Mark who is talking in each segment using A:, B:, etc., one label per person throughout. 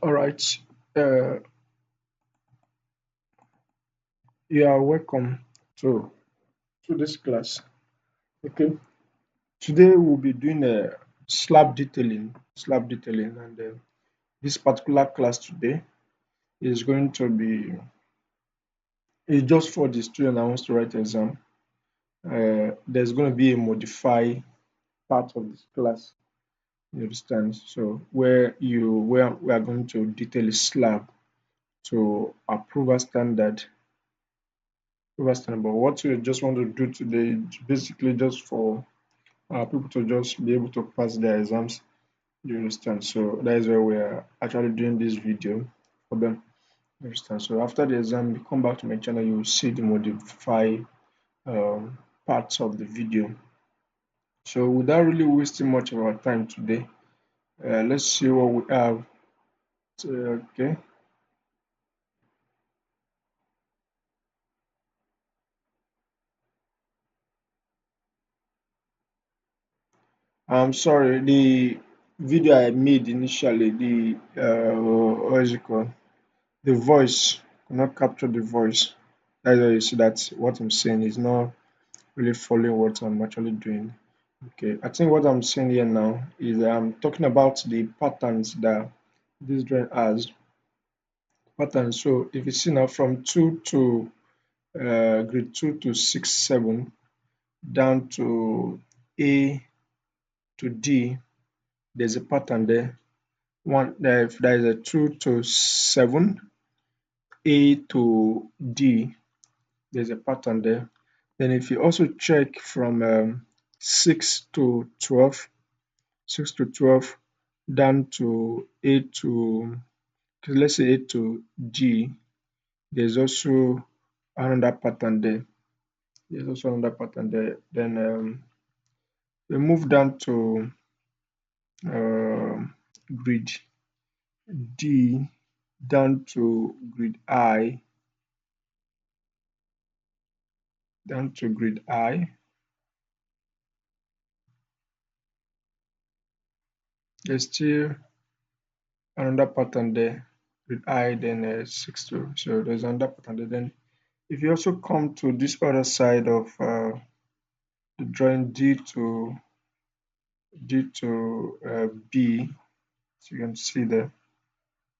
A: All right. Uh, you are welcome to this class. Okay. Today we'll be doing a slab detailing, and this particular class today is going to be it's just for the student that wants to write exam. There's going to be a modify part of this class. You understand? So where we are going to detail a slab to approval standard. But what we just want to do today is basically just for people to just be able to pass their exams. You understand? So that is why we are actually doing this video for them. You understand? So after the exam, you come back to my channel, you will see the modify parts of the video. So without really wasting much of our time today, let's see what we have. Okay. I'm sorry, the video I made initially, the what is it called? The voice could not capture the voice. That's why you see that what I'm saying is not really following what I'm actually doing. Okay, I think what I'm saying here now is I'm talking about the patterns that this drawing has. Patterns. So if you see now from two to grade 2 to 6, 7 down to A to D, there's a pattern there. One if there is a 2 to 7, A to D, there's a pattern there. Then if you also check from 6 to 12, 6 to 12 down to A to, okay, let's say A to G, there's also another pattern there. There's also another pattern there. Then we move down to grid D down to grid I, down to grid I. There's still another pattern there with I, then 6 to. So there's another pattern there. Then if you also come to this other side of the drawing D to B, so you can see there.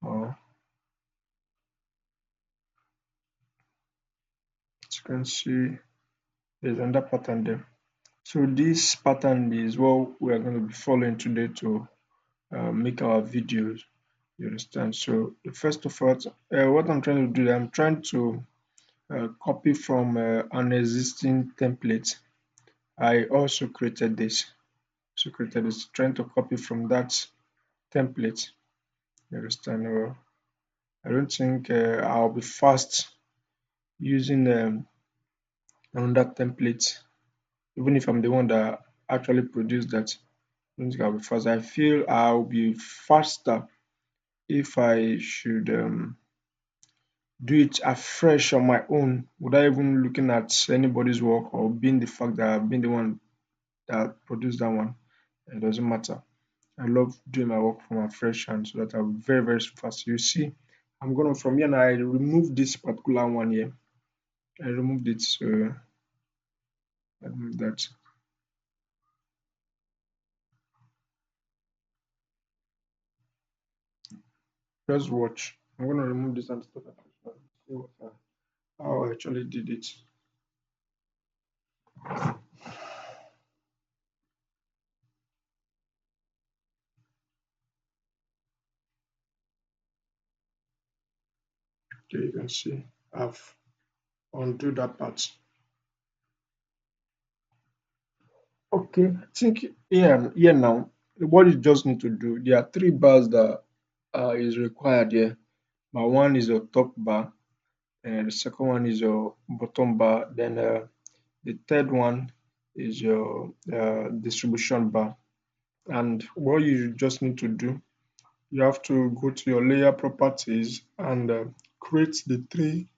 A: Uh, as you can see, there's another pattern there. So this pattern is what we are going to be following today to make our videos. You understand? So first of all, what I'm trying to do, I'm trying to copy from an existing template. I also created this. So created this, trying to copy from that template. You understand? I don't think I'll be fast using another template, even if I'm the one that actually produced that. I don't think I'll be fast. I feel I'll be faster if I should do it afresh on my own without even looking at anybody's work or being the fact that I've been the one that produced that one. It doesn't matter. I love doing my work from a fresh hand so that I'm very, very fast. You see, I'm gonna from here now. I remove this particular one here. I removed it, so I remove that. Just watch. I'm gonna remove this and start afresh. See what how I actually did it. Okay, you can see I've undo that part. Okay, I think here now, what you just need to do, there are three bars that is required here. But one is your top bar, and the second one is your bottom bar, then the third one is your distribution bar. And what you just need to do, you have to go to your layer properties and create the three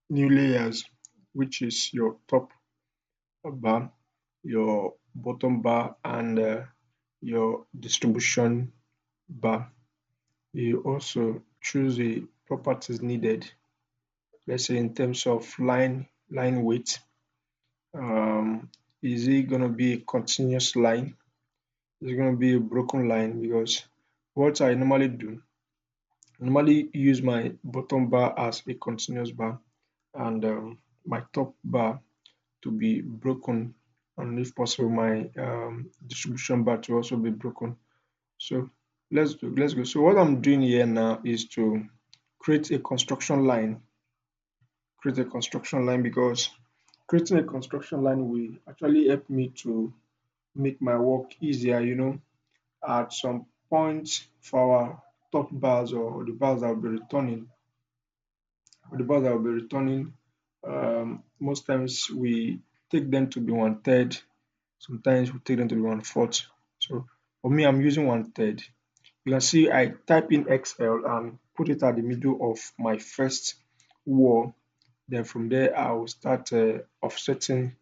A: new layers, which is your top bar, your bottom bar, and your distribution bar. You also choose the properties needed. Let's say in terms of line weight, is it going to be a continuous line? Is it going to be a broken line? Because what I normally do, I normally use my bottom bar as a continuous bar and my top bar to be broken, and if possible my distribution bar to also be broken. So let's go. So what I'm doing here now is to create a construction line. Create a construction line because creating a construction line will actually help me to make my work easier. At some point for our top bars or the bars that will be returning, most times we take them to be one third. Sometimes we take them to be one fourth. So for me, I'm using one third. You can see I type in XL and put it at the middle of my first wall. Then from there, I will start offsetting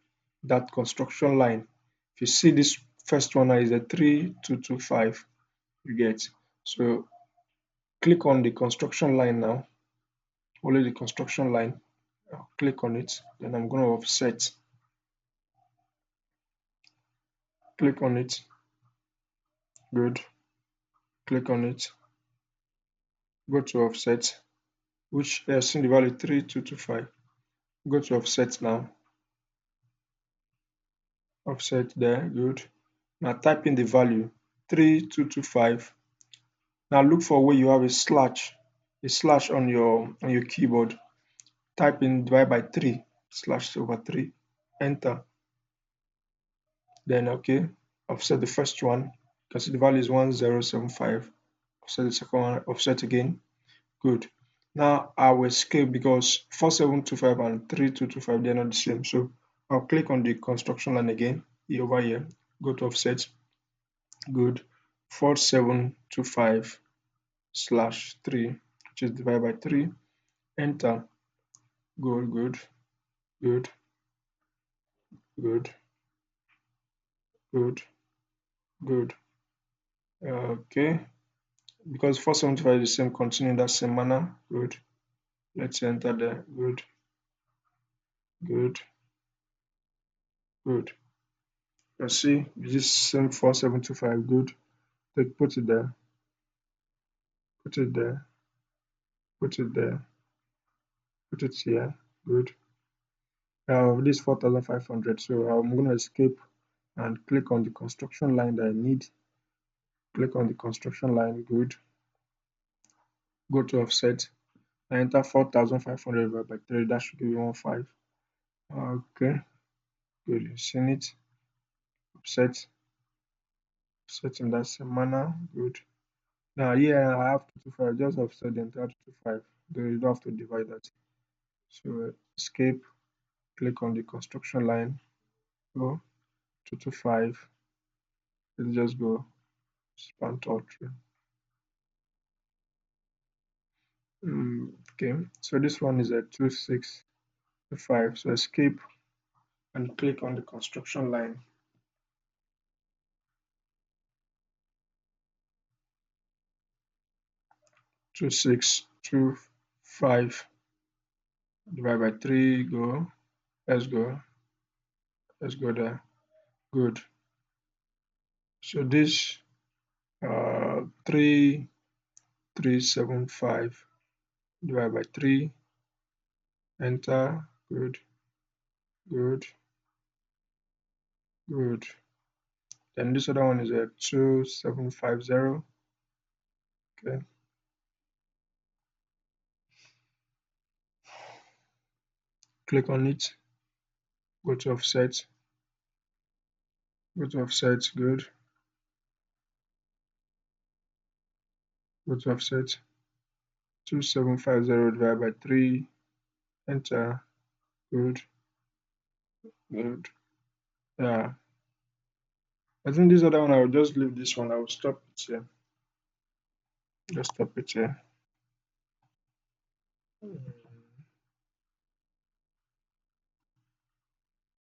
A: that construction line. If you see this first one is a 3225, you get. So click on the construction line now, only the construction line. I'll click on it, then I'm going to offset. Click on it, good. Click on it, go to offset, which has in the value 3225. Go to offset now, offset there, good. Now type in the value 3225. Now look for where you have a slash on your keyboard. Type in divide by 3, slash over 3, enter. Then okay, offset the first one. You can see the value is 1075. Offset the second one, offset again. Good. Now I will escape because 4725 and 3225 they're not the same. So I'll click on the construction line again over here. Go to offset. Good. 4725 slash 3, which is divided by 3. Enter. Good, good, good, good, good, good. Okay. Because 475 is the same, continue in that same manner. Good. Let's enter there. Good, good, good. Let's see. This same 4725. Good. Take put it there. Put it there. Put it there. Put it here. Good. This 4500. So I'm going to escape and click on the construction line that I need. Click on the construction line. Good. Go to offset. I enter 4500 divided by 3. That should give you 15. Okay. Good. You've seen it. Offset. Set in that same manner. Good. Now here I have 225. Just offset the entire 225. You don't have to divide that. So escape. Click on the construction line. Go 225. Let's just go span all through. Okay, so this one is a 2625. So escape and click on the construction line. 2625 divided by 3. Go. Let's go. Let's go there. Good. So this 3375 divided by 3. Enter. Good. Good. Good. Then this other one is a 2750. Okay. Click on it. Go to offset. Go to offset. Good. Go to offset. 2750 divided by 3. Enter. Good. Good. Yeah. I think this other one, I will just leave this one. I will stop it here. Just stop it here.